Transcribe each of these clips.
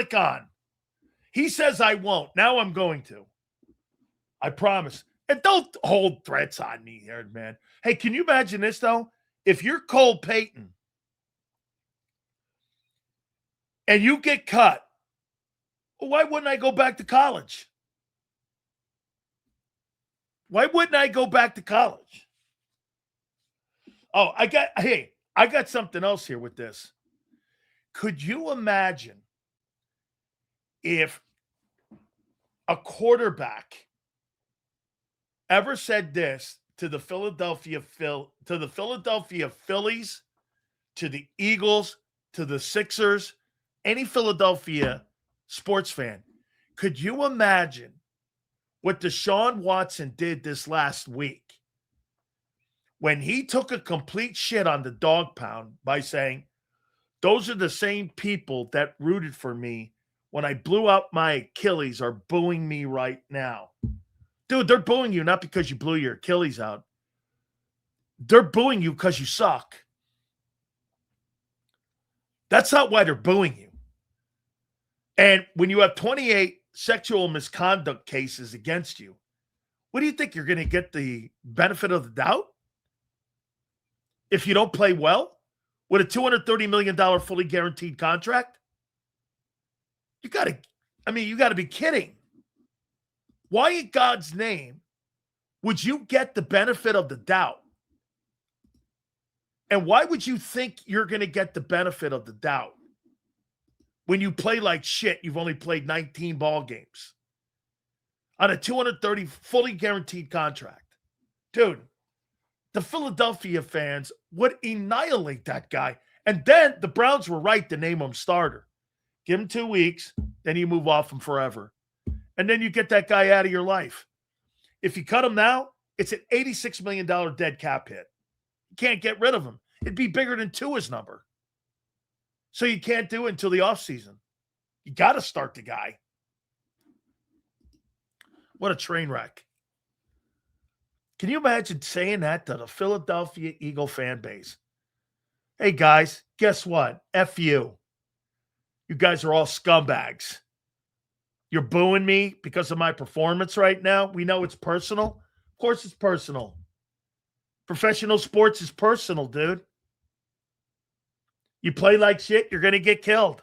click on. He says I won't. Now I'm going to. I promise. And don't hold threats on me here, man. Hey, can you imagine this, though? If you're Cole Payton and you get cut, why wouldn't I go back to college? Why wouldn't I go back to college? Oh, I got something else here with this. Could you imagine if a quarterback ever said this to the Philadelphia Phillies, to the Eagles, to the Sixers, any Philadelphia sports fan? Could you imagine what Deshaun Watson did this last week when he took a complete shit on the dog pound by saying, those are the same people that rooted for me when I blew out my Achilles are booing me right now. Dude, they're booing you not because you blew your Achilles out. They're booing you because you suck. That's not why they're booing you. And when you have 28 sexual misconduct cases against you, what do you think? You're going to get the benefit of the doubt if you don't play well with a $230 million fully guaranteed contract? You got to be kidding. Why in God's name would you get the benefit of the doubt? And why would you think you're going to get the benefit of the doubt when you play like shit? You've only played 19 ball games on a $230 fully guaranteed contract. Dude, the Philadelphia fans would annihilate that guy. And then the Browns were right to name him starter. Give him 2 weeks, then you move off him forever. And then you get that guy out of your life. If you cut him now, it's an $86 million dead cap hit. You can't get rid of him. It'd be bigger than Tua's number. So you can't do it until the offseason. You got to start the guy. What a train wreck. Can you imagine saying that to the Philadelphia Eagle fan base? Hey, guys, guess what? F you. You guys are all scumbags. You're booing me because of my performance right now. We know it's personal. Of course it's personal. Professional sports is personal, dude. You play like shit, you're going to get killed.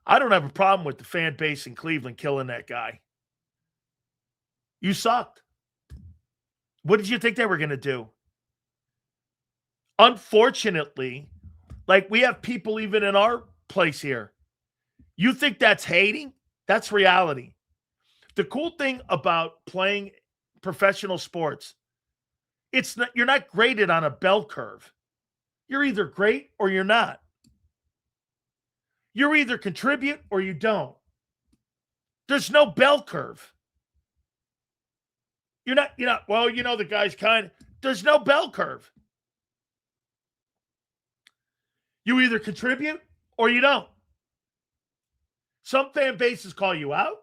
I don't have a problem with the fan base in Cleveland killing that guy. You sucked. What did you think they were going to do? Unfortunately, like we have people even in our place here. You think that's hating? That's reality. The cool thing about playing professional sports, you're not graded on a bell curve. You're either great or you're not. You either contribute or you don't. There's no bell curve. You're not, well, the guy's there's no bell curve. You either contribute or you don't. Some fan bases call you out.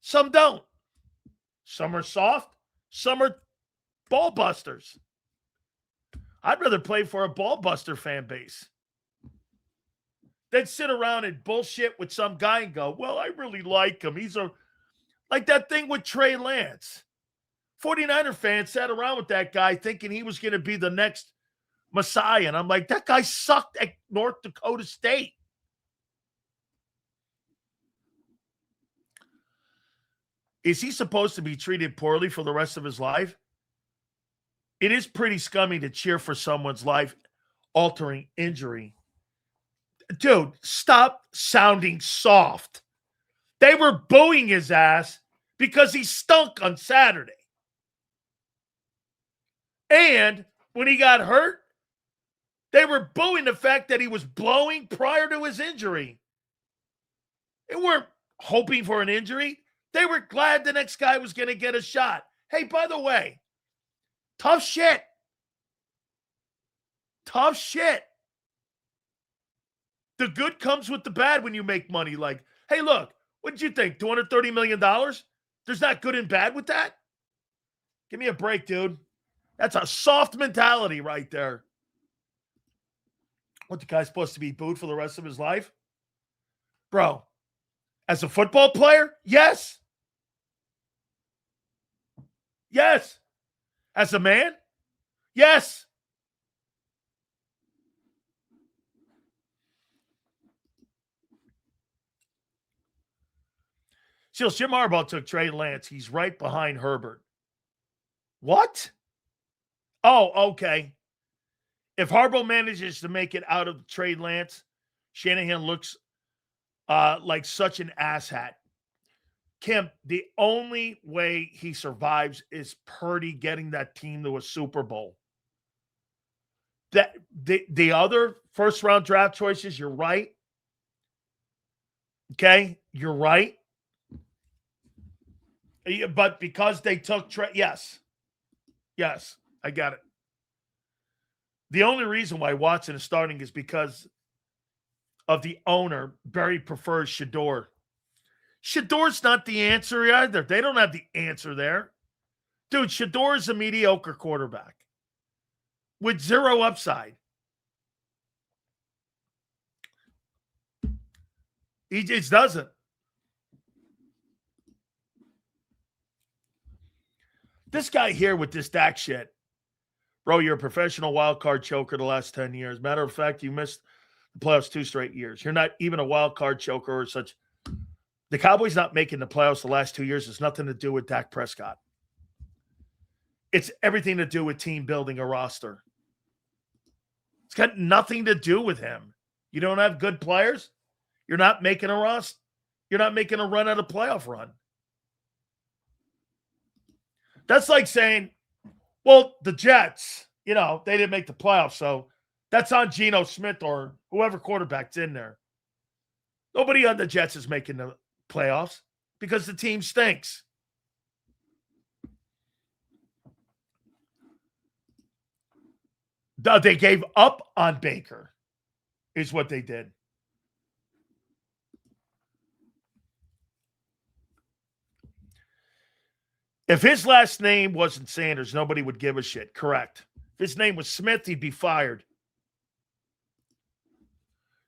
Some don't. Some are soft. Some are ball busters. I'd rather play for a ball buster fan base than sit around and bullshit with some guy and go, well, I really like him. He's like that thing with Trey Lance. 49er fans sat around with that guy thinking he was going to be the next Messiah. And I'm like, that guy sucked at North Dakota State. Is he supposed to be treated poorly for the rest of his life? It is pretty scummy to cheer for someone's life-altering injury. Dude, stop sounding soft. They were booing his ass because he stunk on Saturday. And when he got hurt, they were booing the fact that he was blowing prior to his injury. They weren't hoping for an injury. They were glad the next guy was going to get a shot. Hey, by the way, tough shit. Tough shit. The good comes with the bad when you make money. Like, hey, look, what did you think? $230 million? There's not good and bad with that? Give me a break, dude. That's a soft mentality right there. What, the guy's supposed to be booed for the rest of his life? Bro, as a football player, yes. Yes. As a man, yes. Still, Jim Harbaugh took Trey Lance. He's right behind Herbert. What? Oh, okay. If Harbaugh manages to make it out of Trey Lance, Shanahan looks like such an asshat. Kim, the only way he survives is Purdy getting that team to a Super Bowl. That the other first round draft choices, you're right. Okay, you're right. But because they took Trey, yes, I got it. The only reason why Watson is starting is because of the owner. Barry prefers Shador. Shador's not the answer either. They don't have the answer there. Dude, Shador is a mediocre quarterback with zero upside. He just doesn't. This guy here with this Dak shit. Bro, you're a professional wild card choker the last 10 years. Matter of fact, you missed the playoffs 2 straight years. You're not even a wild card choker or such. The Cowboys not making the playoffs the last 2 years has nothing to do with Dak Prescott. It's everything to do with team building a roster. It's got nothing to do with him. You don't have good players. You're not making a roster. You're not making a run at a playoff run. That's like saying, well, the Jets, they didn't make the playoffs, so that's on Geno Smith or whoever quarterback's in there. Nobody on the Jets is making the playoffs because the team stinks. They gave up on Baker, is what they did. If his last name wasn't Sanders, nobody would give a shit. Correct. If his name was Smith, he'd be fired.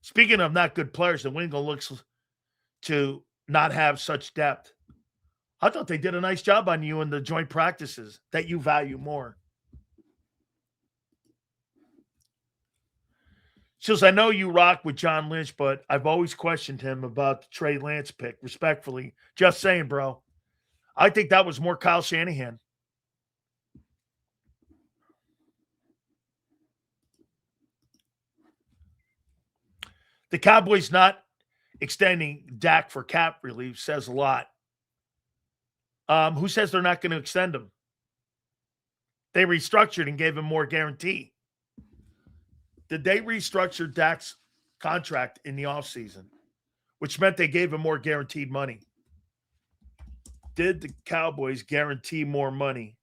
Speaking of not good players, the Wingo looks to not have such depth. I thought they did a nice job on you in the joint practices that you value more. Says, I know you rock with John Lynch, but I've always questioned him about the Trey Lance pick, respectfully. Just saying, bro. I think that was more Kyle Shanahan. The Cowboys not extending Dak for cap relief says a lot. Who says they're not going to extend him? They restructured and gave him more guarantee. Did they restructure Dak's contract in the offseason, which meant they gave him more guaranteed money? Did the Cowboys guarantee more money?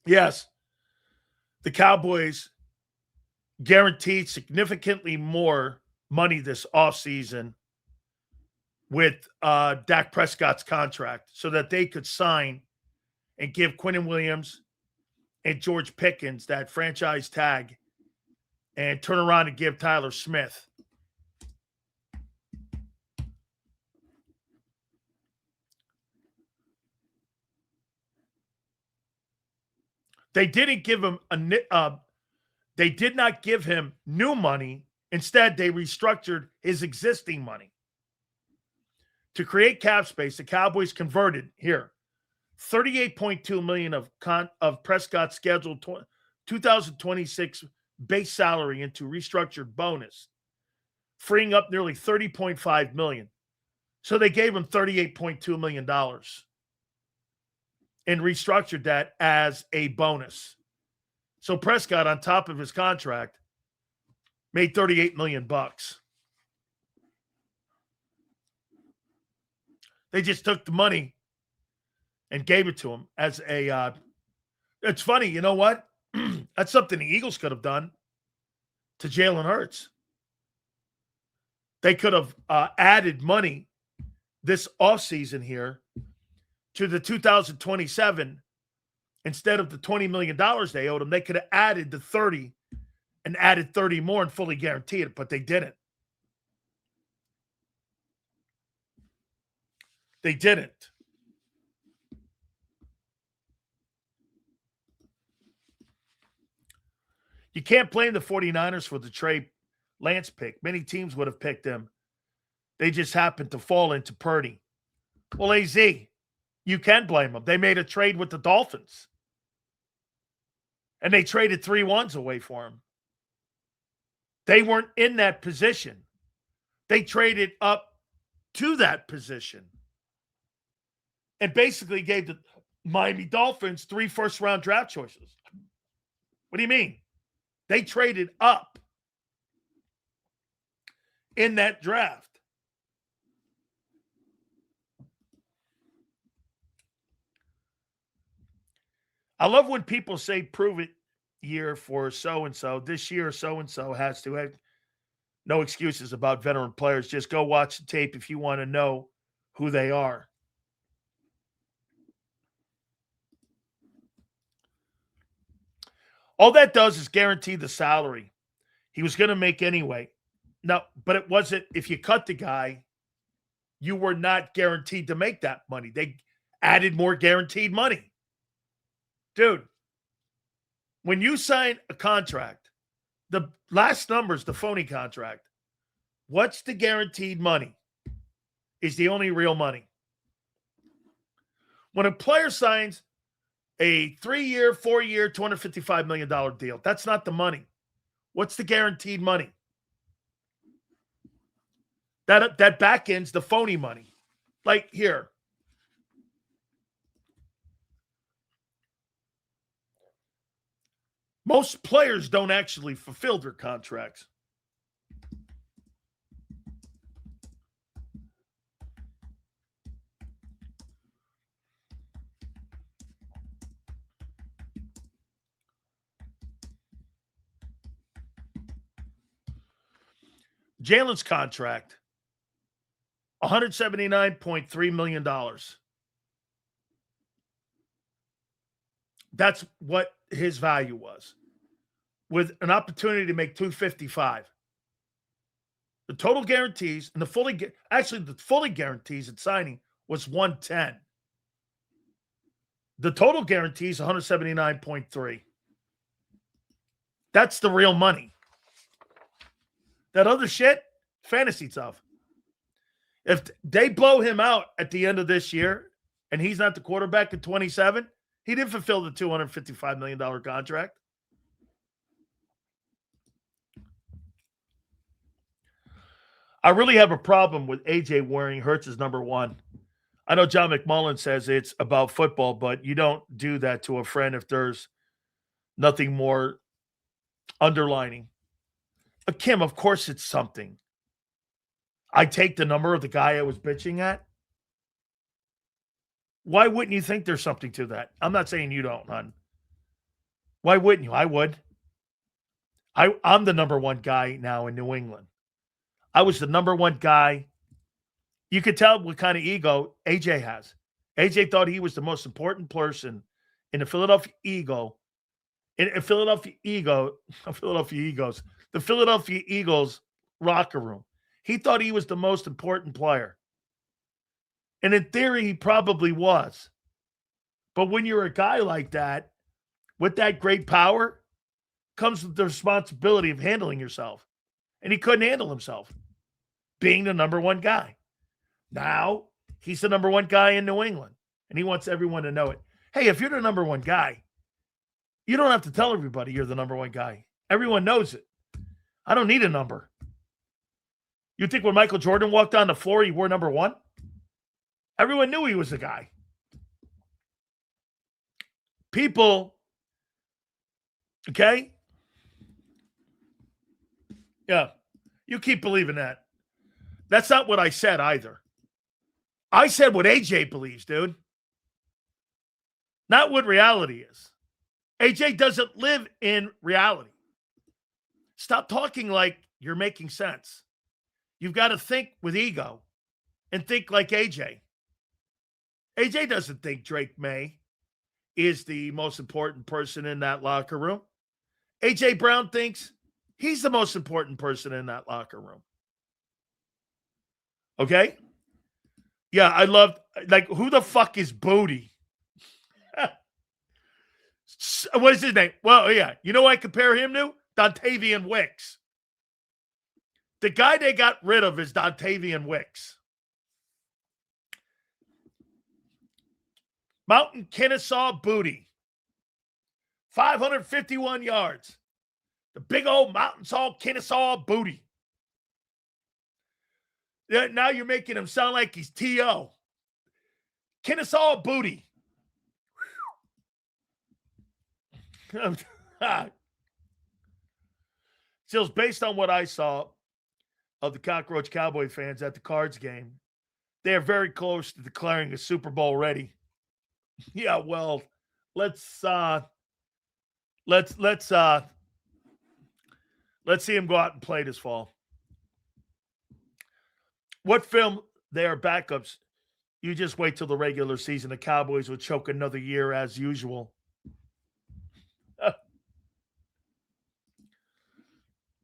Yes. The Cowboys guaranteed significantly more money this offseason with Dak Prescott's contract so that they could sign and give Quinnen Williams and George Pickens that franchise tag and turn around and give Tyler Smith. They didn't give him they did not give him new money. Instead, they restructured his existing money. To create cap space, the Cowboys converted here $38.2 million of Prescott's scheduled 2026 base salary into restructured bonus, freeing up nearly $30.5 million. So they gave him $38.2 million and restructured that as a bonus. So Prescott, on top of his contract, made $38 million. They just took the money and gave it to him as a it's funny, you know what? That's something the Eagles could have done to Jalen Hurts. They could have added money this offseason here to the 2027, instead of the $20 million they owed him, they could have added the 30 and added 30 more and fully guaranteed it, but they didn't. They didn't. You can't blame the 49ers for the Trey Lance pick. Many teams would have picked him. They just happened to fall into Purdy. Well, AZ, you can blame them. They made a trade with the Dolphins. And they traded 3 ones away for him. They weren't in that position. They traded up to that position. And basically gave the Miami Dolphins 3 first-round draft choices. What do you mean? They traded up in that draft. I love when people say prove it year for so-and-so. This year, so-and-so has to have no excuses about veteran players. Just go watch the tape if you want to know who they are. All that does is guarantee the salary he was going to make anyway. No, but it wasn't, if you cut the guy, you were not guaranteed to make that money. They added more guaranteed money. Dude, when you sign a contract, the last number is the phony contract. What's the guaranteed money is the only real money. When a player signs a 3-year, 4-year, $255 million deal, that's not the money. What's the guaranteed money? That back end's the phony money. Like here. Most players don't actually fulfill their contracts. Jalen's contract, $179.3 million. That's what his value was, with an opportunity to make $255. The total guarantees and the fully guarantees at signing was $110. The total guarantees $179.3. That's the real money. That other shit, fantasy stuff. If they blow him out at the end of this year and he's not the quarterback at 27, he didn't fulfill the $255 million contract. I really have a problem with AJ wearing Hurts as number 1. I know John McMullen says it's about football, but you don't do that to a friend if there's nothing more underlining. Kim, of course it's something. I take the number of the guy I was bitching at. Why wouldn't you think there's something to that? I'm not saying you don't, hon. Why wouldn't you? I would. I'm the number 1 guy now in New England. I was the number 1 guy. You could tell what kind of ego AJ has. AJ thought he was the most important person in the Philadelphia Eagles locker room. He thought he was the most important player. And in theory, he probably was. But when you're a guy like that, with that great power, comes with the responsibility of handling yourself. And he couldn't handle himself, being the number 1 guy. Now, he's the number 1 guy in New England, and he wants everyone to know it. Hey, if you're the number 1 guy, you don't have to tell everybody you're the number 1 guy. Everyone knows it. I don't need a number. You think when Michael Jordan walked on the floor, he wore number 1? Everyone knew he was the guy. People, okay? Yeah, you keep believing that. That's not what I said either. I said what AJ believes, dude. Not what reality is. AJ doesn't live in reality. Stop talking like you're making sense. You've got to think with ego and think like AJ. AJ doesn't think Drake May is the most important person in that locker room. AJ Brown thinks he's the most important person in that locker room. Okay? Yeah, I love, like, who the fuck is Booty? What is his name? Well, yeah. You know what I compare him to? Dontavian Wicks. The guy they got rid of is Dontavian Wicks. Mountain Kennesaw Booty. 551 yards. The big old Mountain Saw Kennesaw Booty. Now you're making him sound like he's T.O. Kennesaw Booty. Still, based on what I saw of the Cockroach Cowboy fans at the Cards game, they are very close to declaring a Super Bowl ready. Yeah, well, let's see him go out and play this fall. What film? They are backups. You just wait till the regular season. The Cowboys will choke another year as usual.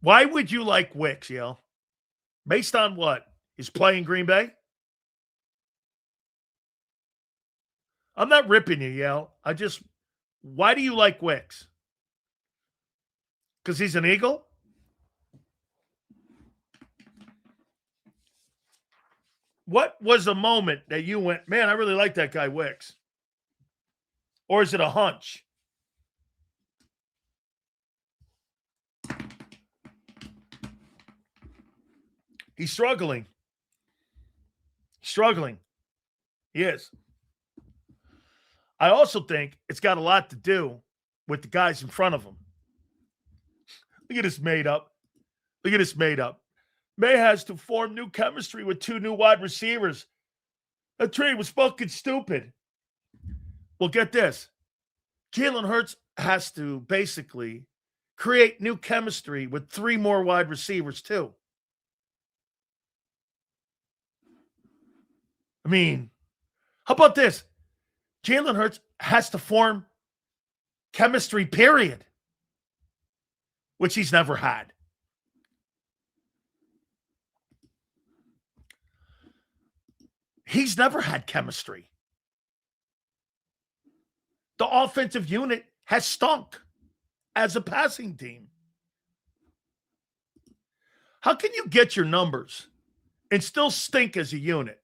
Why would you like Wicks, Yale? Based on what? He's playing Green Bay? I'm not ripping you, Yale. Why do you like Wicks? Because he's an Eagle? What was the moment that you went, man, I really like that guy Wicks? Or is it a hunch? He's struggling. He is. I also think it's got a lot to do with the guys in front of him. Look at this made up. May has to form new chemistry with 2 new wide receivers. That trade was fucking stupid. Well, get this. Jalen Hurts has to basically create new chemistry with 3 more wide receivers, too. I mean, how about this? Jalen Hurts has to form chemistry, period, which he's never had. He's never had chemistry. The offensive unit has stunk as a passing team. How can you get your numbers and still stink as a unit?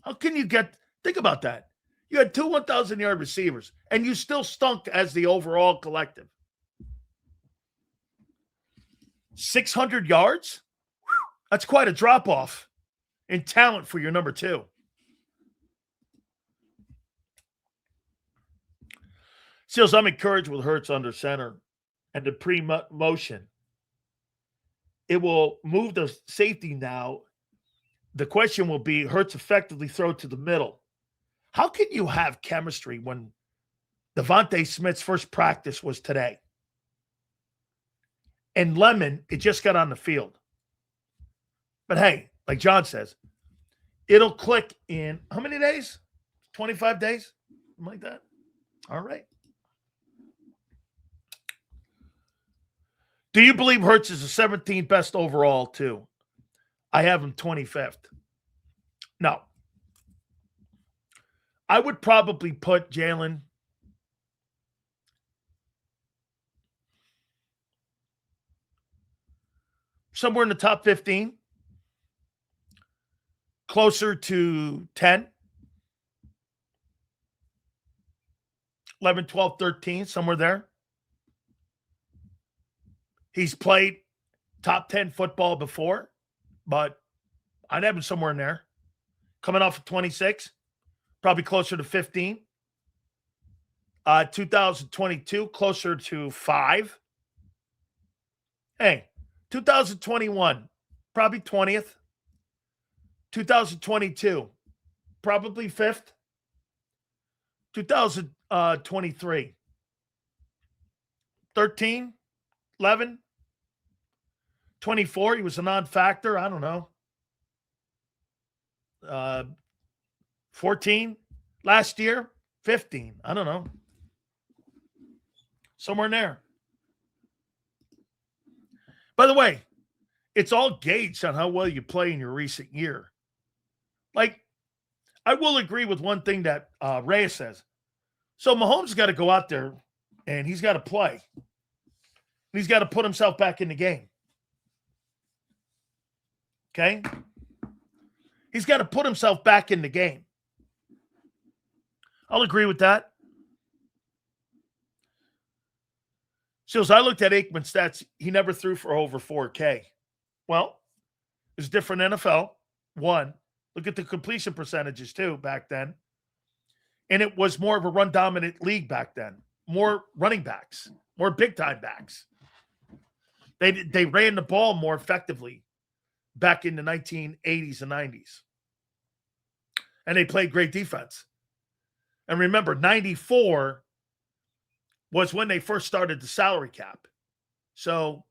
How can you think about that. You had 2 1,000-yard receivers, and you still stunk as the overall collective. 600 yards? That's quite a drop-off in talent for your number 2. Seals, I'm encouraged with Hurts under center and the pre-motion. It will move the safety now. The question will be, Hurts effectively throw to the middle. How can you have chemistry when Devontae Smith's first practice was today? And Lemon, it just got on the field. But hey, like John says, it'll click in how many days? 25 days? Something like that. All right. Do you believe Hurts is the 17th best overall, too? I have him 25th. No. I would probably put Jalen somewhere in the top 15. Closer to 10. 11, 12, 13, somewhere there. He's played top 10 football before, but I'd have him somewhere in there. Coming off of 26, probably closer to 15. 2022, closer to 5. Hey, 2021, probably 20th. 2022, probably 5th. 2023, 13, 11, 24, he was a non-factor. I don't know. 14 last year, 15. I don't know. Somewhere in there. By the way, it's all gauged on how well you play in your recent year. Like, I will agree with one thing that Reyes says. So Mahomes got to go out there and he's got to play. He's got to put himself back in the game. Okay? He's got to put himself back in the game. I'll agree with that. So as I looked at Aikman's stats, he never threw for over 4K. Well, it's different NFL. One, look at the completion percentages too back then. And it was more of a run-dominant league back then. More running backs, more big-time backs. They ran the ball more effectively back in the 1980s and 90s. And they played great defense. And remember, 94 was when they first started the salary cap. So,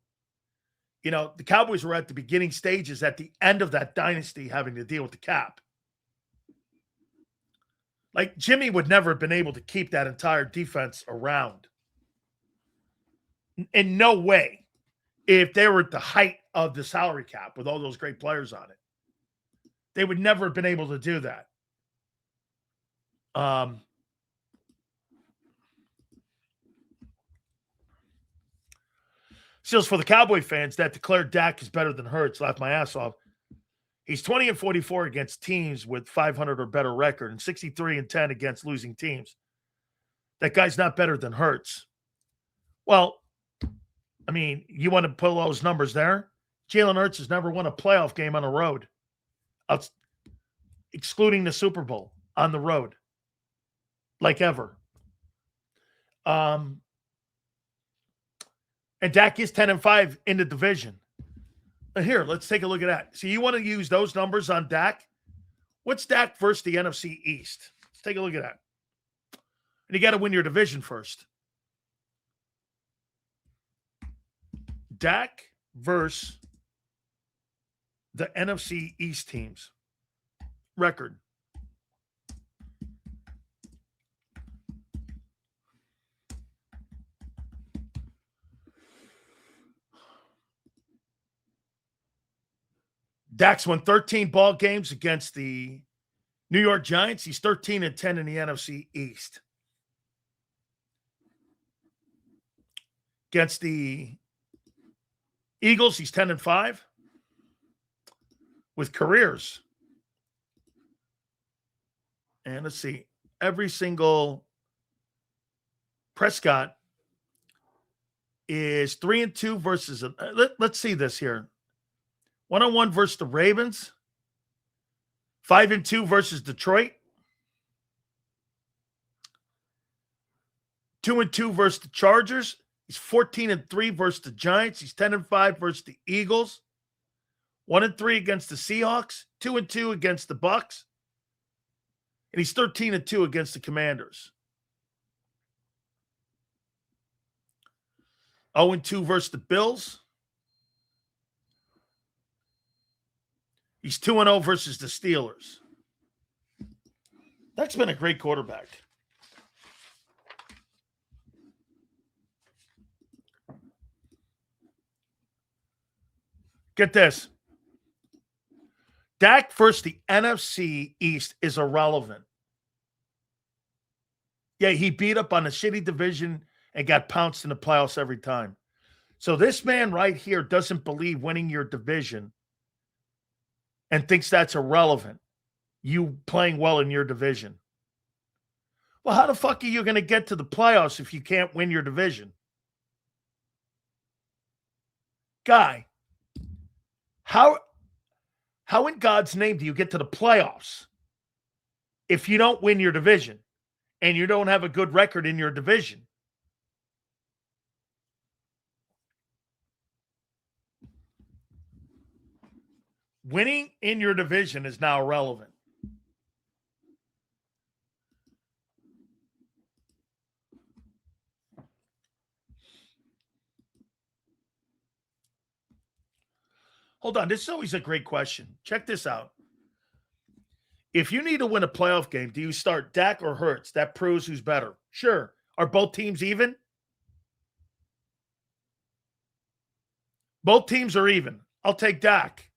you know, the Cowboys were at the beginning stages at the end of that dynasty having to deal with the cap. Like, Jimmy would never have been able to keep that entire defense around. In no way, if they were at the height of the salary cap with all those great players on it. They would never have been able to do that. Seals, for the Cowboy fans that declared Dak is better than Hurts, laughed my ass off. He's 20-44 against teams with 500 or better record and 63-10 against losing teams. That guy's not better than Hurts. Well, I mean, you want to put those numbers there? Jalen Hurts has never won a playoff game on the road, excluding the Super Bowl on the road, like ever. And Dak is 10-5 in the division. Here, let's take a look at that. So you want to use those numbers on Dak? What's Dak versus the NFC East? Let's take a look at that. And you got to win your division first. Dak versus the NFC East teams. Record. Dak's won 13 ball games against the New York Giants. He's 13-10 in the NFC East. Against the Eagles, he's 10-5 with careers. And let's see, every single Prescott is 3-2 versus. Let's see this here. 1-1 versus the Ravens. 5-2 versus Detroit. 2-2 versus the Chargers. He's 14-3 versus the Giants. He's 10-5 versus the Eagles. 1-3 against the Seahawks. 2-2 against the Bucks. And he's 13-2 against the Commanders. 0-2 versus the Bills. He's 2-0 versus the Steelers. That's been a great quarterback. Get this. Dak versus the NFC East is irrelevant. Yeah, he beat up on a shitty division and got pounced in the playoffs every time. So this man right here doesn't believe winning your division and thinks that's irrelevant, you playing well in your division. Well, how the fuck are you going to get to the playoffs if you can't win your division? Guy, how in God's name do you get to the playoffs if you don't win your division and you don't have a good record in your division? Winning in your division is now irrelevant. Hold on. This is always a great question. Check this out. if you need to win a playoff game, do you start Dak or Hurts? That proves who's better. Sure. Are both teams even? Both teams are even. I'll take Dak.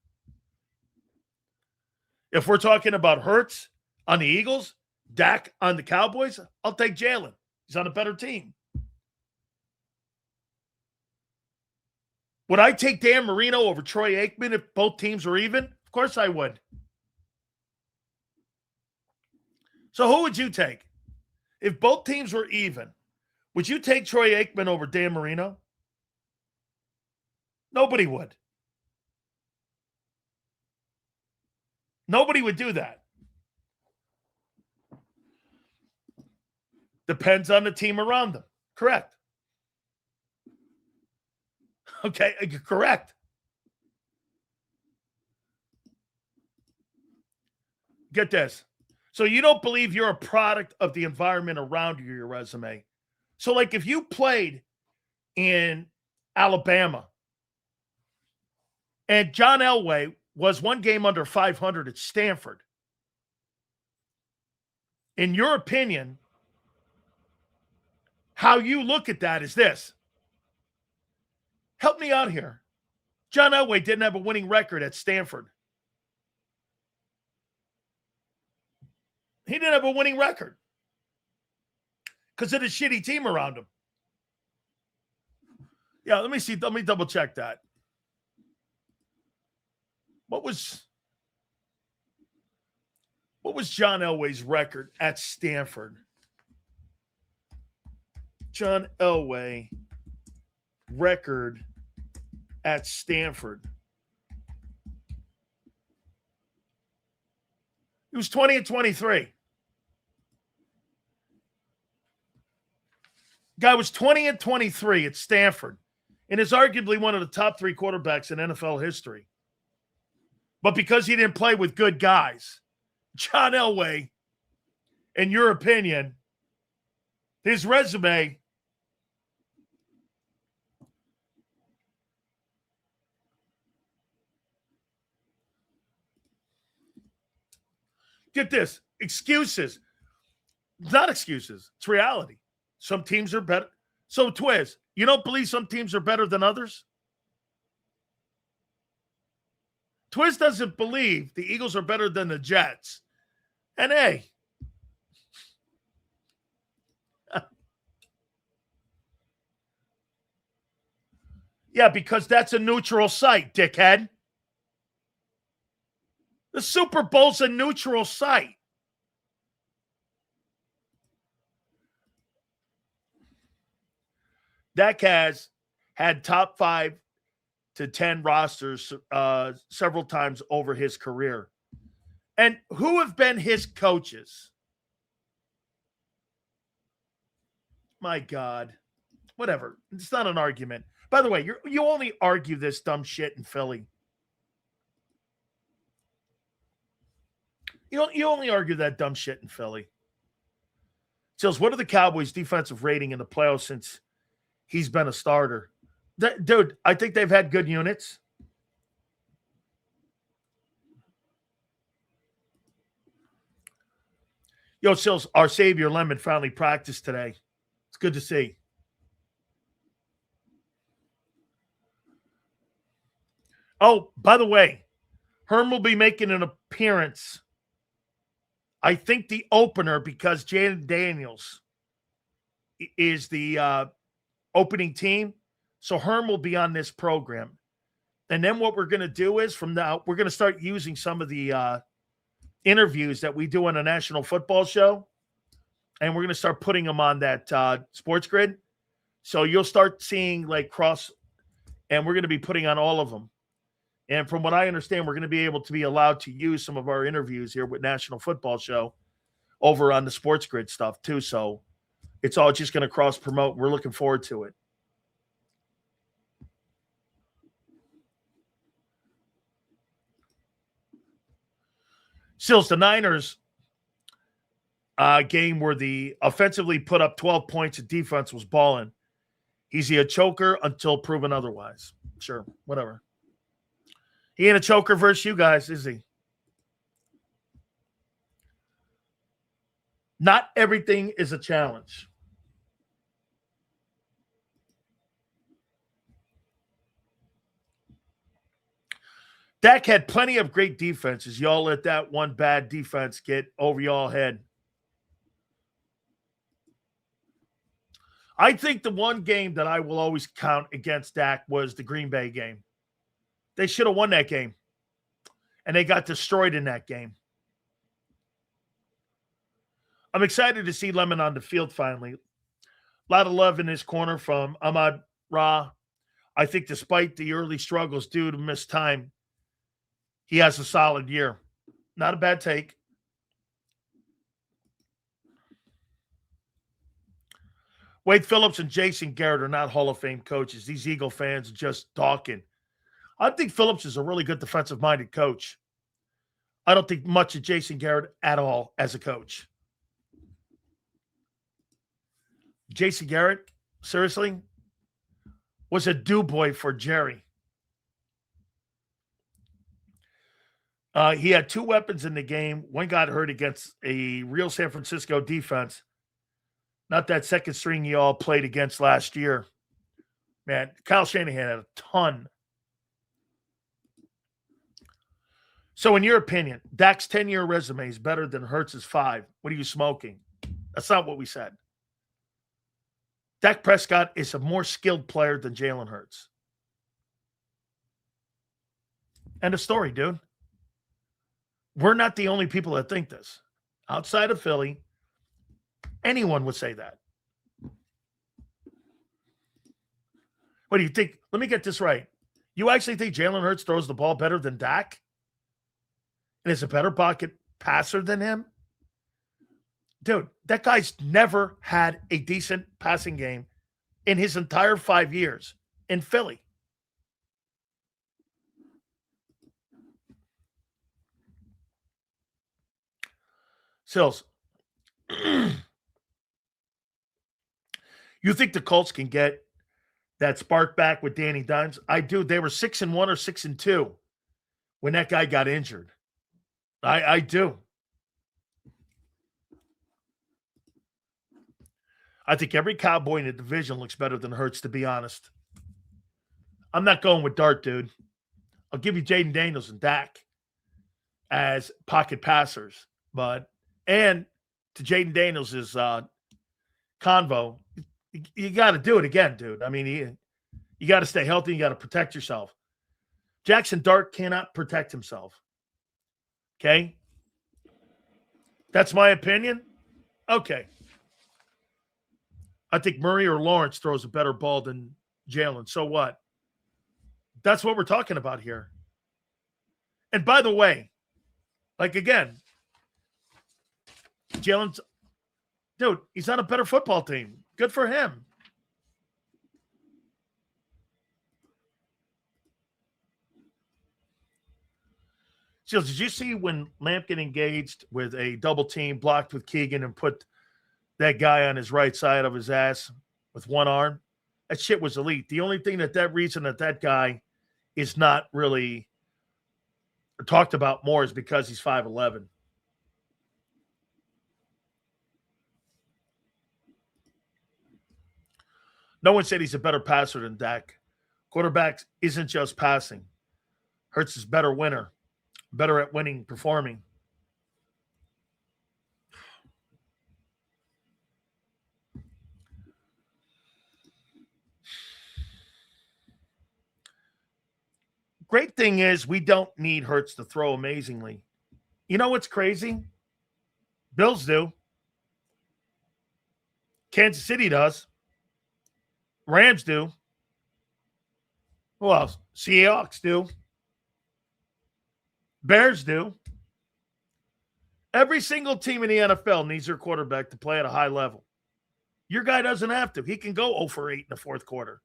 If we're talking about Hurts on the Eagles, Dak on the Cowboys, I'll take Jalen. He's on a better team. Would I take Dan Marino over Troy Aikman if both teams were even? Of course I would. So who would you take? If both teams were even, would you take Troy Aikman over Dan Marino? Nobody would. Nobody would do that. Depends on the team around them. Correct. Okay, correct. Get this. So you don't believe you're a product of the environment around you, your resume. So like if you played in Alabama and John Elway was one game under 500 at Stanford, in your opinion, how you look at that is this. Help me out here. John Elway didn't have a winning record at Stanford. He didn't have a winning record because of the shitty team around him. Yeah, let me see. Let me double check that. What was John Elway's record at Stanford? John Elway record at Stanford. He was 20-23. Guy was 20-23 at Stanford and is arguably one of the top 3 quarterbacks in NFL history. But because he didn't play with good guys, John Elway, in your opinion, his resume get this, excuses. Not excuses. It's reality. Some teams are better. So, Twiz, you don't believe some teams are better than others? Twiz doesn't believe the Eagles are better than the Jets. And hey, yeah, because that's a neutral site, dickhead. The Super Bowl's a neutral site. Dak has had top 5 to 10 rosters several times over his career. And who have been his coaches? My God. Whatever. It's not an argument. By the way, you only argue this dumb shit in Philly. You only argue that dumb shit in Philly. Sills, what are the Cowboys' defensive rating in the playoffs since he's been a starter? Dude, I think they've had good units. Yo, Sills, our savior Lemon finally practiced today. It's good to see. Oh, by the way, Herm will be making an appearance. I think the opener, because Jaden Daniels is the opening team. So Herm will be on this program. And then what we're going to do is from now, we're going to start using some of the interviews that we do on a national football show. And we're going to start putting them on that sports grid. So you'll start seeing like cross, and we're going to be putting on all of them. And from what I understand, we're going to be able to be allowed to use some of our interviews here with National Football Show over on the sports grid stuff too. So it's all just going to cross promote. We're looking forward to it. Sills, the Niners game where the offensively put up 12 points and defense was balling. Is he a choker until proven otherwise? Sure, whatever. He ain't a choker versus you guys, is he? Not everything is a challenge. Dak had plenty of great defenses. Y'all let that one bad defense get over y'all head. I think the one game that I will always count against Dak was the Green Bay game. They should have won that game, and they got destroyed in that game. I'm excited to see Lemon on the field finally. A lot of love in his corner from Ahmad Ra. I think despite the early struggles due to missed time, he has a solid year. Not a bad take. Wade Phillips and Jason Garrett are not Hall of Fame coaches. These Eagle fans are just talking. I think Phillips is a really good defensive-minded coach. I don't think much of Jason Garrett at all as a coach. Jason Garrett, seriously, was a do-boy for Jerry. He had two weapons in the game. One got hurt against a real San Francisco defense. Not that second string you all played against last year. Man, Kyle Shanahan had a ton. So in your opinion, Dak's 10-year resume is better than Hurts' 5. What are you smoking? That's not what we said. Dak Prescott is a more skilled player than Jalen Hurts. End of story, dude. We're not the only people that think this. Outside of Philly, anyone would say that. What do you think? Let me get this right. You actually think Jalen Hurts throws the ball better than Dak? And is a better pocket passer than him? Dude, that guy's never had a decent passing game in his entire 5 years in Philly. Sills, you think the Colts can get that spark back with Danny Dimes? I do. They were 6-1 or 6-2 when that guy got injured. I do. I think every Cowboy in the division looks better than Hurts, to be honest. I'm not going with Dart, dude. I'll give you Jaden Daniels and Dak as pocket passers. And to Jaden Daniels' convo, you got to do it again, dude. I mean, you got to stay healthy. You got to protect yourself. Jackson Dart cannot protect himself. Okay? That's my opinion? Okay. I think Murray or Lawrence throws a better ball than Jalen. So what? That's what we're talking about here. And by the way, again, Jalen's, dude, he's on a better football team. Good for him. Shields, did you see when Lampkin engaged with a double team, blocked with Keegan, and put that guy on his right side of his ass with one arm? That shit was elite. The only thing that reason that guy is not really talked about more is because he's 5'11". No one said he's a better passer than Dak. Quarterback isn't just passing. Hurts is better winner, better at winning, performing. Great thing is we don't need Hurts to throw amazingly. You know what's crazy? Bills do. Kansas City does. Rams do. Who else? Seahawks do. Bears do. Every single team in the NFL needs their quarterback to play at a high level. Your guy doesn't have to. He can go 0 for 8 in the fourth quarter.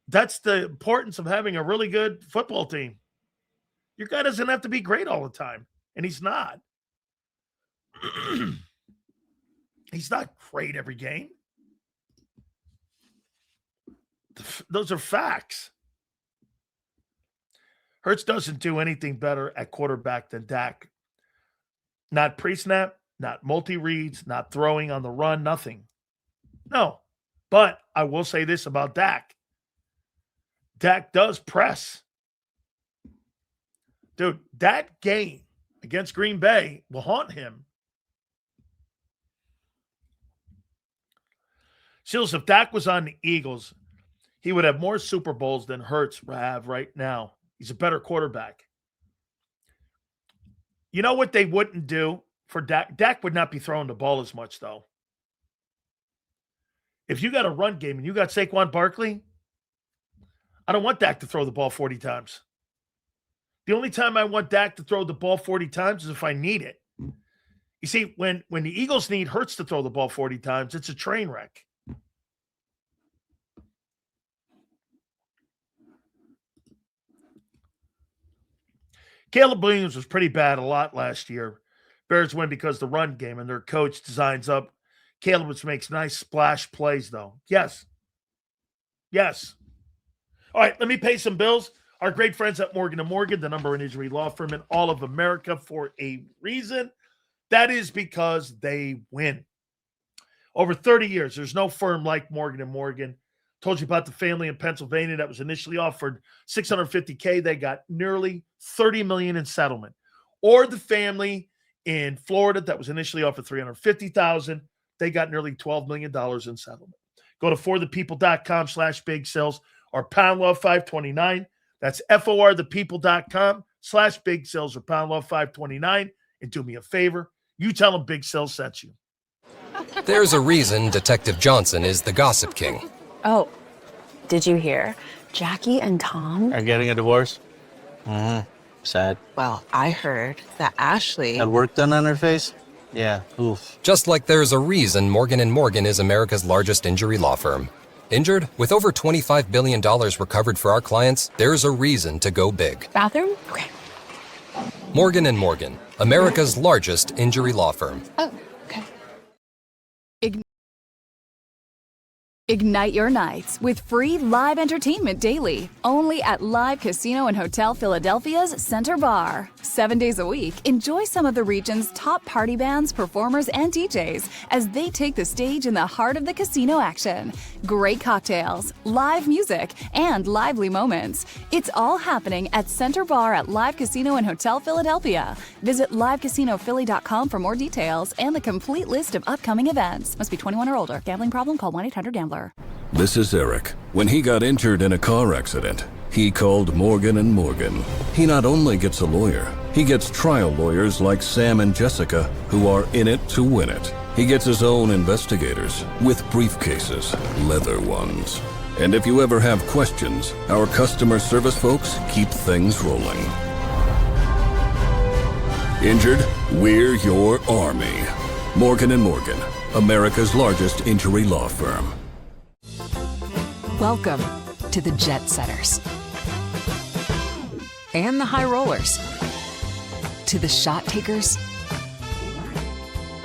That's the importance of having a really good football team. Your guy doesn't have to be great all the time, and he's not. He's not great every game. Those are facts. Hurts doesn't do anything better at quarterback than Dak. Not pre-snap, not multi-reads, not throwing on the run, nothing. No. But I will say this about Dak. Dak does press. Dude, that game against Green Bay will haunt him. Seals, if Dak was on the Eagles, he would have more Super Bowls than Hurts have right now. He's a better quarterback. You know what they wouldn't do for Dak? Dak would not be throwing the ball as much, though. If you got a run game and you got Saquon Barkley, I don't want Dak to throw the ball 40 times. The only time I want Dak to throw the ball 40 times is if I need it. You see, when the Eagles need Hurts to throw the ball 40 times, it's a train wreck. Caleb Williams was pretty bad a lot last year. Bears win because the run game and their coach designs up Caleb, which makes nice splash plays, though. Yes. Yes. All right, let me pay some bills. Our great friends at Morgan & Morgan, the number one injury law firm in all of America for a reason. That is because they win. Over 30 years, there's no firm like Morgan & Morgan. Told you about the family in Pennsylvania that was initially offered $650K. They got nearly $30 million in settlement. Or the family in Florida that was initially offered $350,000. They got nearly $12 million in settlement. Go to forthepeople.com/big sales or pound law 529. That's forthepeople.com/big sales or pound law 529. And do me a favor, you tell them Big Sales sent you. There's a reason Detective Johnson is the gossip king. Oh, did you hear? Jackie and Tom are getting a divorce? Sad. Well, I heard that Ashley had work done on her face? Yeah, oof. Just like there's a reason Morgan & Morgan is America's largest injury law firm. Injured? With over $25 billion recovered for our clients, there's a reason to go big. Bathroom? Okay. Morgan & Morgan, America's largest injury law firm. Oh, okay. Ignite your nights with free live entertainment daily, only at Live Casino and Hotel Philadelphia's Center Bar. 7 days a week, enjoy some of the region's top party bands, performers, and DJs as they take the stage in the heart of the casino action. Great cocktails, live music, and lively moments. It's all happening at Center Bar at Live Casino and Hotel Philadelphia. Visit livecasinophilly.com for more details and the complete list of upcoming events. Must be 21 or older. Gambling problem? Call 1-800-GAMBLER. This is Eric. When he got injured in a car accident, he called Morgan & Morgan. He not only gets a lawyer, he gets trial lawyers like Sam and Jessica, who are in it to win it. He gets his own investigators with briefcases, leather ones. And if you ever have questions, our customer service folks keep things rolling. Injured? We're your army. Morgan & Morgan, America's largest injury law firm. Welcome to the Jet Setters and the High Rollers, to the Shot Takers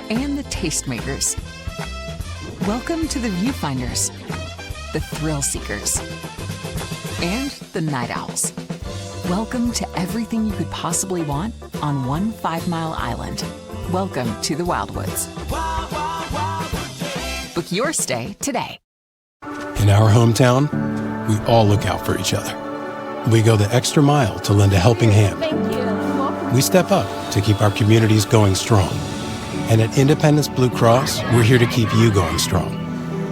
and the Tastemakers. Welcome to the Viewfinders, the Thrill Seekers, and the Night Owls. Welcome to everything you could possibly want on one 5-mile island. Welcome to the Wildwoods. Book your stay today. In our hometown, we all look out for each other. We go the extra mile to lend a helping hand. Thank you. We step up to keep our communities going strong. And at Independence Blue Cross, we're here to keep you going strong.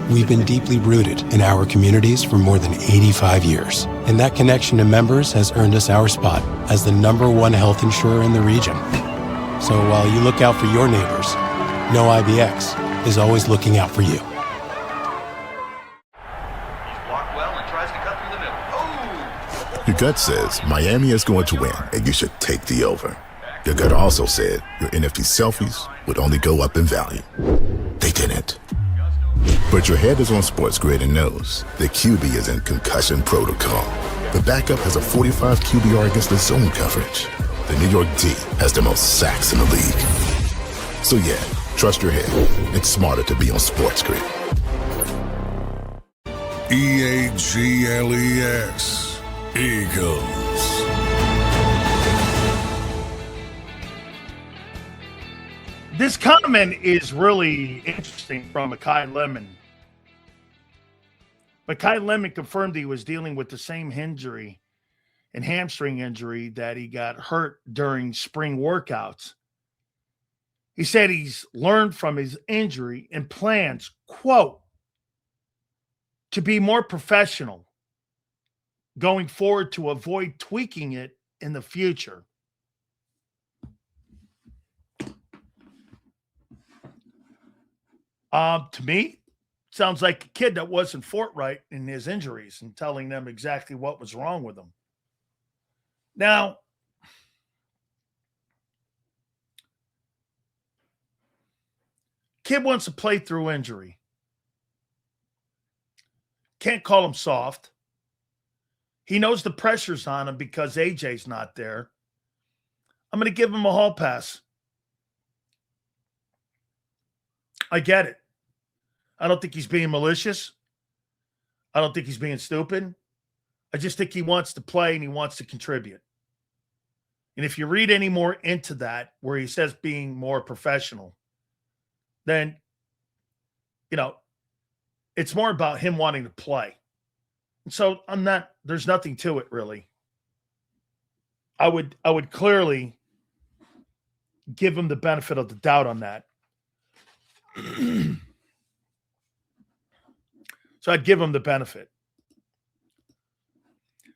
We've been deeply rooted in our communities for more than 85 years. And that connection to members has earned us our spot as the #1 health insurer in the region. So while you look out for your neighbors, know IBX is always looking out for you. Your gut says Miami is going to win, and you should take the over. Your gut also said your NFT selfies would only go up in value. They didn't. But your head is on Sports Grid and knows the QB is in concussion protocol. The backup has a 45 QBR against the zone coverage. The New York D has the most sacks in the league. So yeah, trust your head. It's smarter to be on Sports Grid. EAGLES. Eagles. This comment is really interesting from Mekhi Lemon. Mekhi Lemon confirmed he was dealing with the same injury and hamstring injury that he got hurt during spring workouts. He said he's learned from his injury and plans, quote, to be more professional going forward to avoid tweaking it in the future. To me, sounds like a kid that wasn't forthright in his injuries and telling them exactly what was wrong with him. Now, kid wants to play through injury. Can't call him soft. He knows the pressure's on him because AJ's not there. I'm going to give him a hall pass. I get it. I don't think he's being malicious. I don't think he's being stupid. I just think he wants to play and he wants to contribute. And if you read any more into that, where he says being more professional, then, it's more about him wanting to play. And so there's nothing to it really. I would clearly give him the benefit of the doubt on that. So I'd give him the benefit.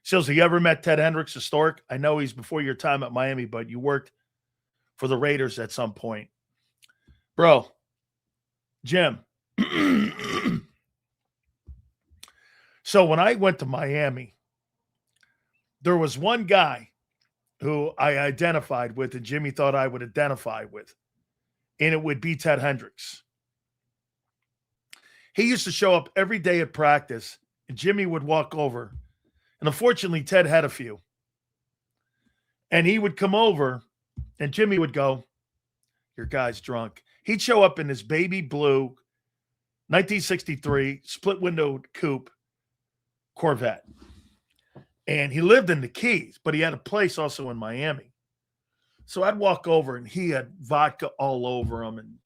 Sills, you ever met Ted Hendricks, historic? I know he's before your time at Miami, but you worked for the Raiders at some point. Bro, Jim. So when I went to Miami, there was one guy who I identified with and Jimmy thought I would identify with, and it would be Ted Hendricks. He used to show up every day at practice, and Jimmy would walk over. And unfortunately, Ted had a few. And he would come over, and Jimmy would go, "Your guy's drunk." He'd show up in his baby blue 1963 split-window coupe Corvette. And he lived in the Keys, but he had a place also in Miami. So I'd walk over, and he had vodka all over him, and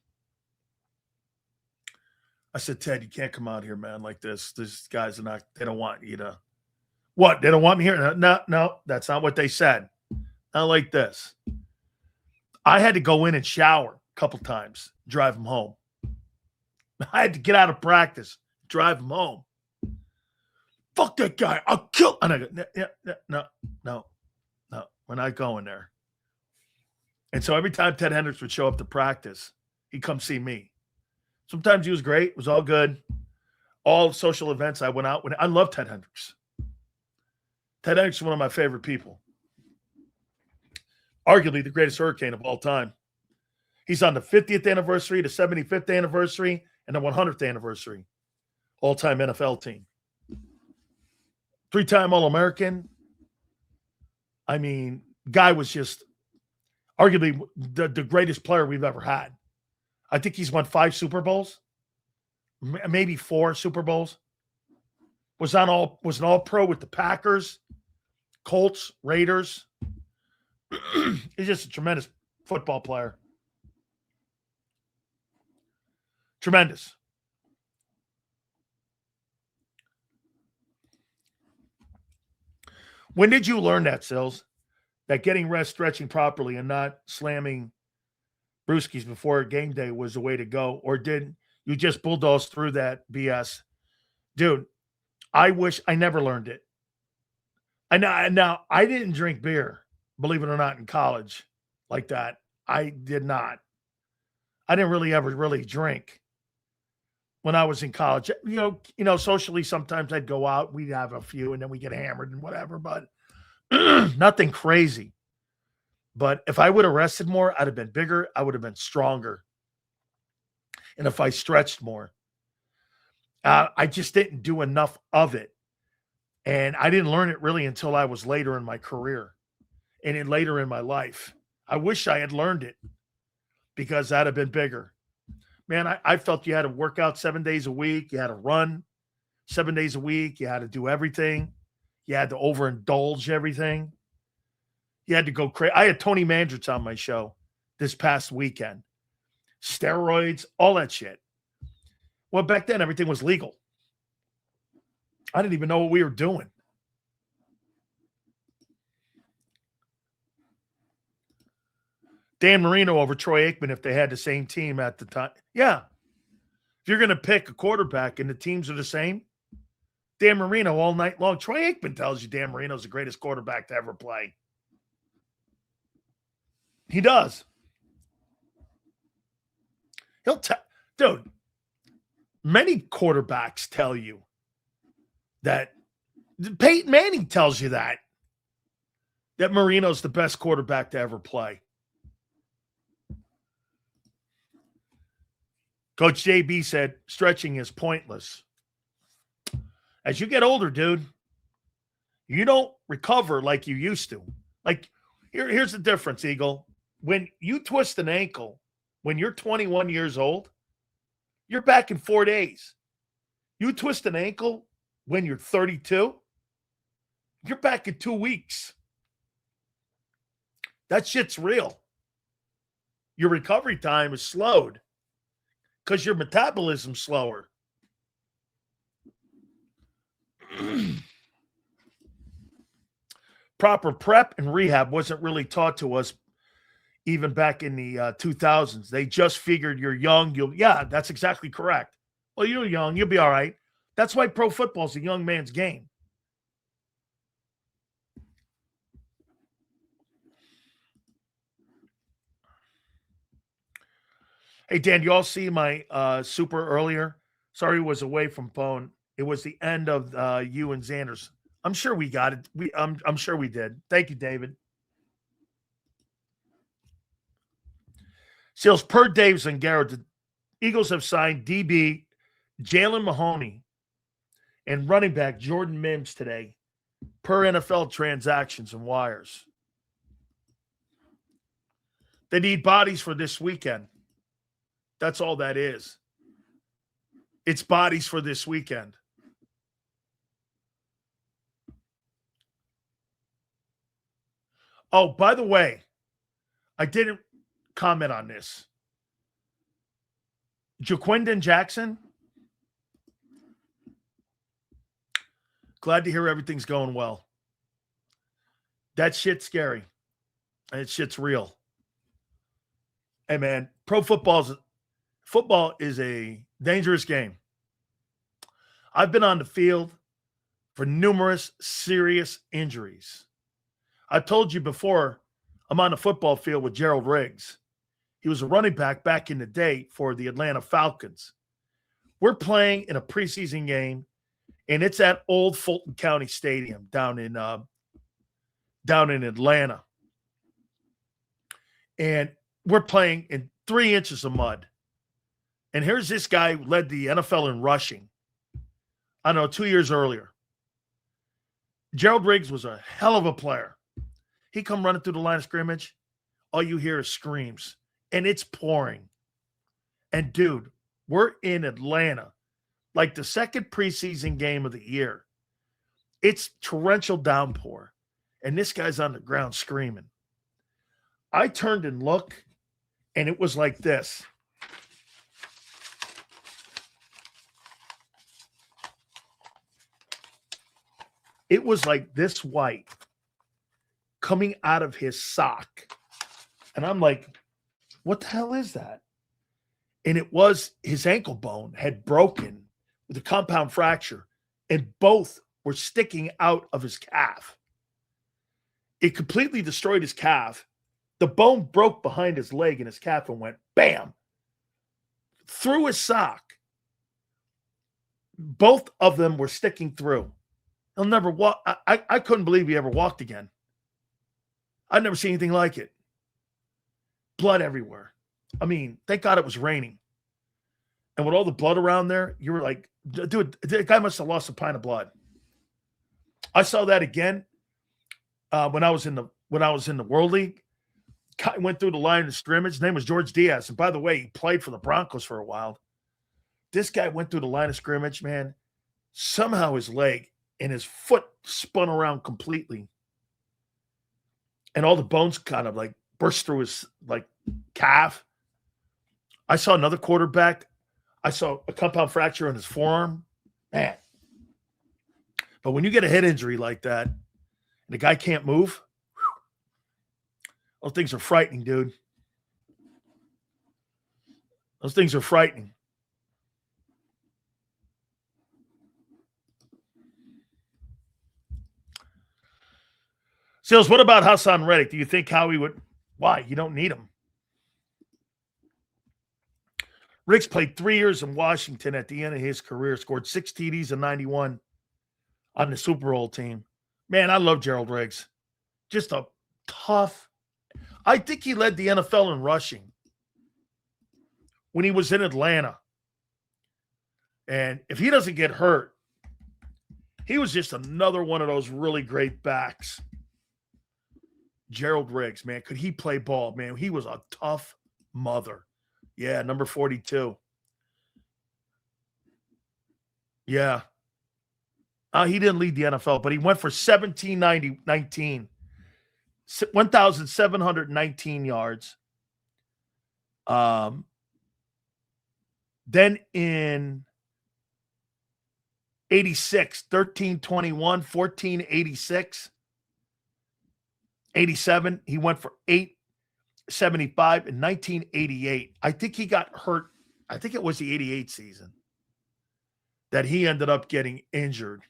I said, "Ted, you can't come out here, man, like this. These guys they don't want you to." What? They don't want me here? No, that's not what they said. Not like this. I had to go in and shower a couple times, drive him home. I had to get out of practice, drive him home. Fuck that guy. I'll kill. And I go, no. We're not going there. And so every time Ted Hendricks would show up to practice, he'd come see me. Sometimes he was great. It was all good. All social events I went out with. I love Ted Hendricks. Ted Hendricks is one of my favorite people. Arguably the greatest Hurricane of all time. He's on the 50th anniversary, the 75th anniversary, and the 100th anniversary. All-time NFL team. 3-time All-American. I mean, guy was just arguably the greatest player we've ever had. I think he's won 5 Super Bowls, maybe 4 Super Bowls. Was an all-pro with the Packers, Colts, Raiders. He's just a tremendous football player. Tremendous. When did you learn that, Sills? That getting rest, stretching properly, and not slamming brewskis before game day was the way to go? Or did you just bulldoze through that BS? Dude, I wish I never learned it. Now, I didn't drink beer, believe it or not, in college like that. I did not. I didn't really ever drink when I was in college. You know, socially, sometimes I'd go out, we'd have a few, and then we get hammered and whatever, but nothing crazy. But if I would have rested more, I'd have been bigger. I would have been stronger. And if I stretched more, I just didn't do enough of it. And I didn't learn it really until I was later in my career and then later in my life. I wish I had learned it because I'd have been bigger. Man, I felt you had to work out 7 days a week. You had to run 7 days a week. You had to do everything. You had to overindulge everything. You had to go crazy. I had Tony Mandritz on my show this past weekend. steroids, all that shit. Well, back then, everything was legal. I didn't even know what we were doing. Dan Marino over Troy Aikman if they had the same team at the time. Yeah. If you're going to pick a quarterback and the teams are the same, Dan Marino all night long. Troy Aikman tells you Dan Marino's the greatest quarterback to ever play. He does. He'll tell, dude, many quarterbacks tell you that. Peyton Manning tells you that Marino's the best quarterback to ever play. Coach JB said stretching is pointless. As you get older, dude, you don't recover like you used to. Like, here's the difference, Eagle. When you twist an ankle, when you're 21 years old, you're back in 4 days. You twist an ankle when you're 32, you're back in 2 weeks. That shit's real. Your recovery time is slowed because your metabolism's slower. Proper prep and rehab wasn't really taught to us even back in the 2000s. They just figured you're young. Yeah, that's exactly correct. Well, you're young. You'll be all right. That's why pro football is a young man's game. Hey, Dan, you all see my super earlier? Sorry, it was away from phone. It was the end of you and Xander's. I'm sure we got it. I'm sure we did. Thank you, David. Seals, per Daves and Garrett, the Eagles have signed DB Jalen Mahoney and running back Jordan Mims today, per NFL transactions and wires. They need bodies for this weekend. That's all that is. It's bodies for this weekend. Oh, by the way, I didn't comment on this. Jaquindon Jackson. Glad to hear everything's going well. That shit's scary. And that shit's real. Hey, man, football is a dangerous game. I've been on the field for numerous serious injuries. I told you before, I'm on the football field with Gerald Riggs. He was a running back in the day for the Atlanta Falcons. We're playing in a preseason game, and it's at Old Fulton County Stadium down in Atlanta. And we're playing in 3 inches of mud. And here's this guy who led the NFL in rushing. I don't know, 2 years earlier. Gerald Riggs was a hell of a player. He come running through the line of scrimmage. All you hear is screams. And it's pouring. And, dude, we're in Atlanta. Like the second preseason game of the year. It's torrential downpour. And this guy's on the ground screaming. I turned and looked, and it was like this. It was like this white coming out of his sock. And I'm like, what the hell is that? And it was his ankle bone had broken with a compound fracture, and both were sticking out of his calf. It completely destroyed his calf. The bone broke behind his leg and his calf and went bam through his sock. Both of them were sticking through. He'll never walk. I couldn't believe he ever walked again. I'd never seen anything like it. Blood everywhere. I mean, thank God it was raining. And with all the blood around there, you were like, dude, the guy must have lost a pint of blood. I saw that again when I was in the World League. Guy went through the line of scrimmage. His name was George Diaz. And by the way, he played for the Broncos for a while. This guy went through the line of scrimmage, man. Somehow his leg and his foot spun around completely. And all the bones kind of like burst through his like calf. I saw another quarterback. I saw a compound fracture in his forearm. Man. But when you get a head injury like that, and the guy can't move, those things are frightening, dude. Those things are frightening. Seals, what about Hassan Reddick? Do you think Howie would? Why? You don't need him. Riggs played 3 years in Washington at the end of his career, scored 6 TDs in 91 on the Super Bowl team. Man, I love Gerald Riggs. Just a tough. I think he led the NFL in rushing when he was in Atlanta. And if he doesn't get hurt, he was just another one of those really great backs. Gerald Riggs, man, could he play ball? Man, he was a tough mother. Yeah, number 42. Yeah. He didn't lead the NFL, but he went for 1,719 yards. Then in 86, 1321, 1486. 87, he went for 875 in 1988. I think he got hurt. I think it was the 88 season that he ended up getting injured.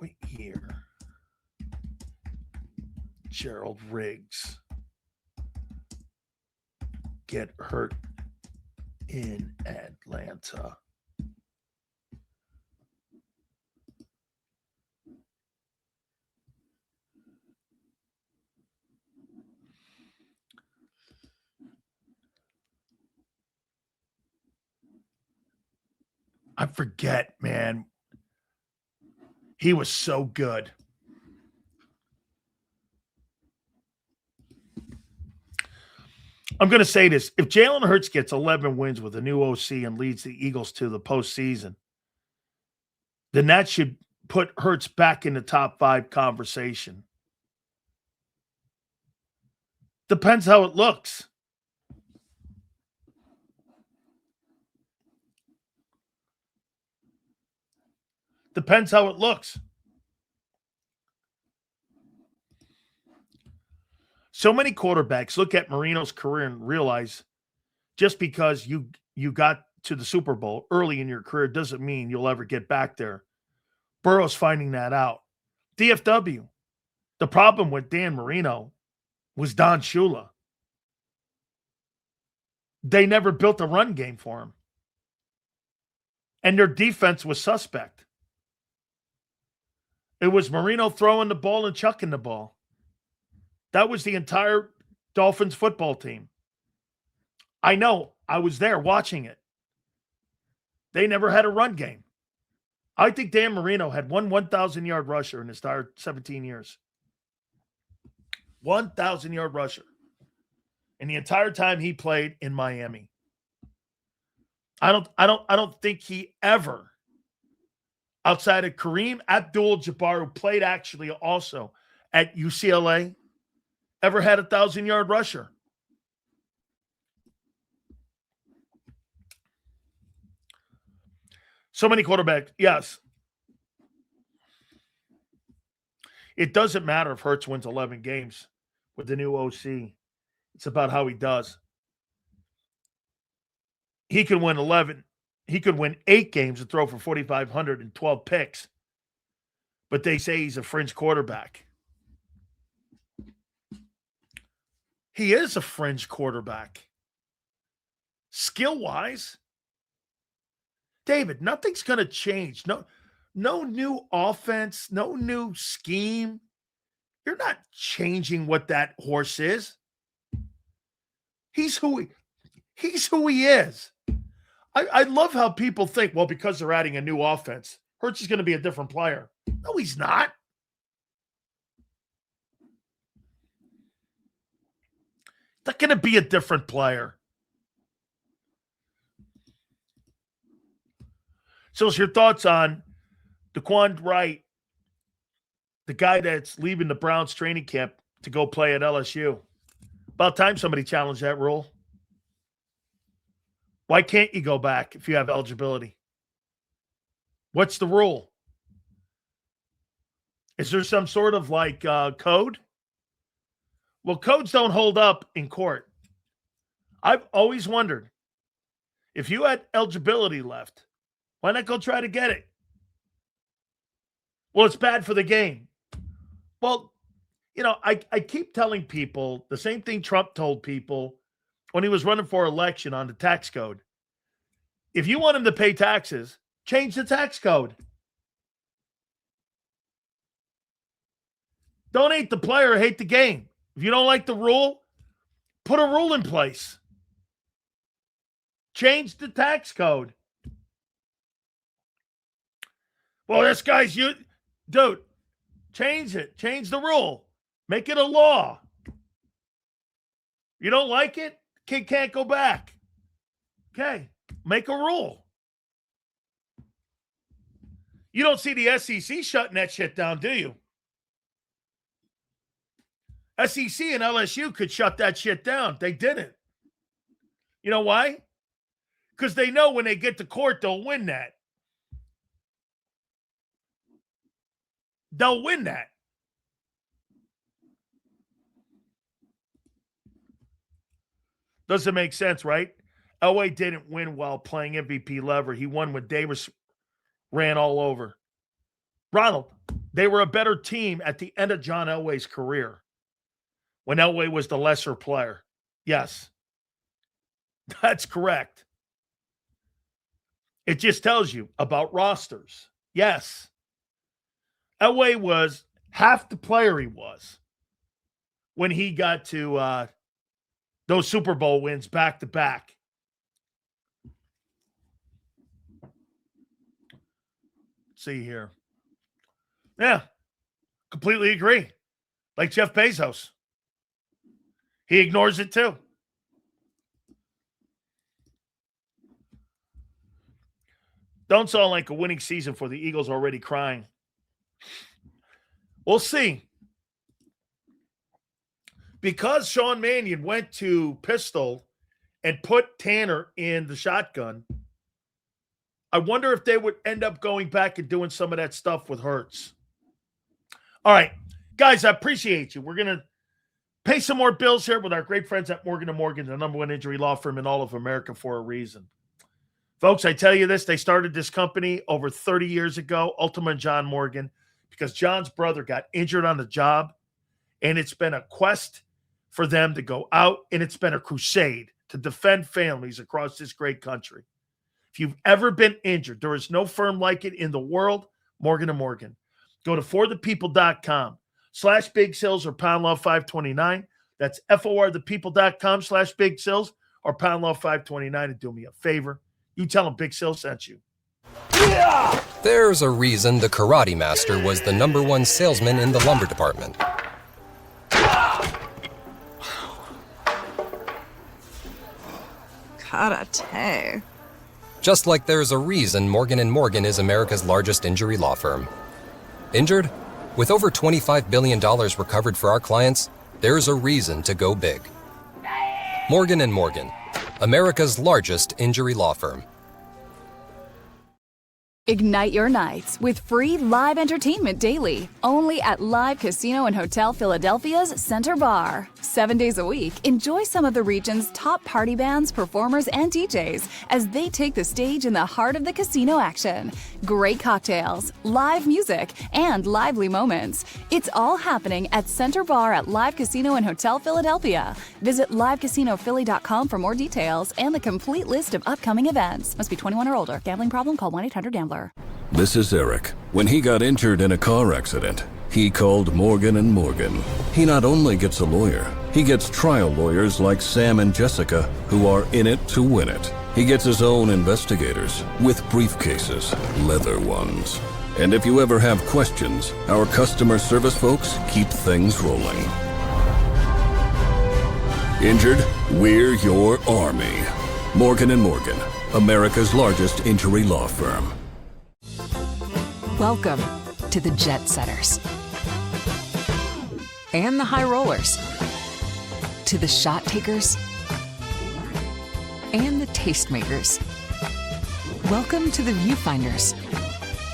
Wait here. Gerald Riggs get hurt in Atlanta. I forget, man. He was so good. I'm going to say this. If Jalen Hurts gets 11 wins with a new OC and leads the Eagles to the postseason, then that should put Hurts back in the top 5 conversation. Depends how it looks. Depends how it looks. So many quarterbacks look at Marino's career and realize just because you got to the Super Bowl early in your career doesn't mean you'll ever get back there. Burrow's finding that out. DFW. The problem with Dan Marino was Don Shula. They never built a run game for him. And their defense was suspect. It was Marino throwing the ball and chucking the ball. That was the entire Dolphins football team. I know. I was there watching it. They never had a run game. I think Dan Marino had one 1,000-yard rusher in his entire 17 years. 1,000-yard rusher. And the entire time he played in Miami. I don't think he ever, outside of Kareem Abdul-Jabbar, who played actually also at UCLA, ever had a 1,000-yard rusher. So many quarterbacks. Yes. It doesn't matter if Hurts wins 11 games with the new OC. It's about how he does. He could win 11. He could win 8 games and throw for 4,500 and 12 picks. But they say he's a fringe quarterback. He is a fringe quarterback. Skill-wise, David, nothing's going to change. No new offense, no new scheme. You're not changing what that horse is. He's who he is. I love how people think, well, because they're adding a new offense, Hurts is going to be a different player. No, he's not. Not going to be a different player. So what's your thoughts on Daquan Wright, the guy that's leaving the Browns training camp to go play at LSU? About time somebody challenged that rule. Why can't you go back if you have eligibility? What's the rule? Is there some sort of code? Well, codes don't hold up in court. I've always wondered, if you had eligibility left, why not go try to get it? Well, it's bad for the game. Well, I keep telling people the same thing Trump told people when he was running for election on the tax code. If you want him to pay taxes, change the tax code. Don't hate the player, hate the game. If you don't like the rule, put a rule in place. Change the tax code. Well, this guy's you. Dude, change it. Change the rule. Make it a law. You don't like it? Kid can't go back. Okay, make a rule. You don't see the SEC shutting that shit down, do you? SEC and LSU could shut that shit down. They didn't. You know why? Because they know when they get to court, they'll win that. They'll win that. Doesn't make sense, right? Elway didn't win while playing MVP lever. He won when Davis ran all over. Ronald, they were a better team at the end of John Elway's career when Elway was the lesser player. Yes, that's correct. It just tells you about rosters. Yes. Elway was half the player he was when he got to those Super Bowl wins back to back. Let's see here. Yeah, completely agree. Like Jeff Bezos. He ignores it too. Don't sound like a winning season for the Eagles already crying. We'll see. Because Sean Mannion went to pistol and put Tanner in the shotgun, I wonder if they would end up going back and doing some of that stuff with Hurts. All right, guys, I appreciate you. We're going to pay some more bills here with our great friends at Morgan & Morgan, the number one injury law firm in all of America for a reason. Folks, I tell you this, they started this company over 30 years ago, Ultima and John Morgan, because John's brother got injured on the job, and it's been a quest for them to go out, and it's been a crusade to defend families across this great country. If you've ever been injured, there is no firm like it in the world, Morgan & Morgan. Go to forthepeople.com/Big Sills or pound law 529. That's FORthepeople.com/Big Sills or pound law 529 and do me a favor. You tell them Big Sill sent you. There's a reason the Karate Master was the #1 salesman in the lumber department. Karate. Just like there's a reason Morgan & Morgan is America's largest injury law firm. Injured? With over $25 billion recovered for our clients, there's a reason to go big. Morgan & Morgan, America's largest injury law firm. Ignite your nights with free live entertainment daily, only at Live Casino and Hotel Philadelphia's Center Bar. 7 days a week, enjoy some of the region's top party bands, performers, and DJs as they take the stage in the heart of the casino action. Great cocktails, live music, and lively moments. It's all happening at Center Bar at Live Casino and Hotel Philadelphia. Visit livecasinophilly.com for more details and the complete list of upcoming events. Must be 21 or older. Gambling problem? Call 1-800-GAMBLER. This is Eric. When he got injured in a car accident, he called Morgan & Morgan. He not only gets a lawyer, he gets trial lawyers like Sam and Jessica who are in it to win it. He gets his own investigators with briefcases, leather ones. And if you ever have questions, our customer service folks keep things rolling. Injured? We're your army. Morgan & Morgan, America's largest injury law firm. Welcome to the Jet Setters and the High Rollers, to the shot takers and the tastemakers. Welcome to the viewfinders,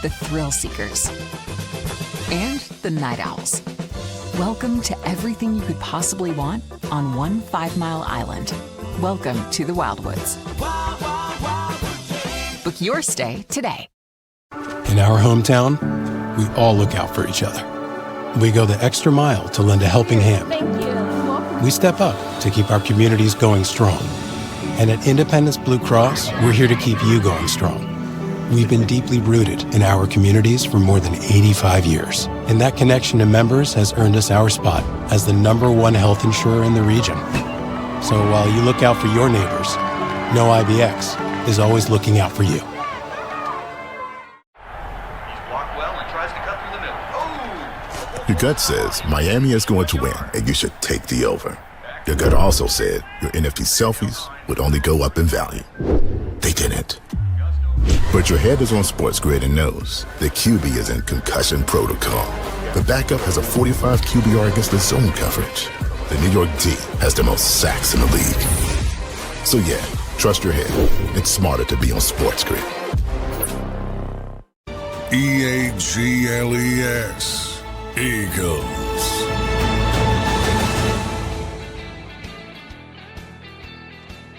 the thrill seekers, and the night owls. Welcome to everything you could possibly want on one 5-mile island. Welcome to the Wildwoods. Book your stay today. In our hometown, we all look out for each other. We go the extra mile to lend a helping hand. We step up to keep our communities going strong. And at Independence Blue Cross, we're here to keep you going strong. We've been deeply rooted in our communities for more than 85 years. And that connection to members has earned us our spot as the #1 health insurer in the region. So while you look out for your neighbors, know IBX is always looking out for you. Your gut says Miami is going to win, and you should take the over. Your gut also said your NFT selfies would only go up in value. They didn't. But your head is on Sports Grid and knows the QB is in concussion protocol. The backup has a 45 QBR against the zone coverage. The New York D has the most sacks in the league. So yeah, trust your head. It's smarter to be on Sports Grid. EAGLES. Eagles.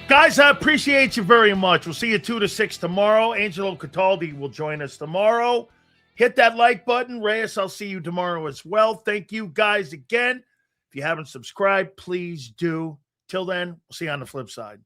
Guys, I appreciate you very much. We'll see you 2 to 6 tomorrow. Angelo Cataldi will join us tomorrow. Hit that like button. Reyes, I'll see you tomorrow as well. Thank you guys again. If you haven't subscribed, please do. Till then, we'll see you on the flip side.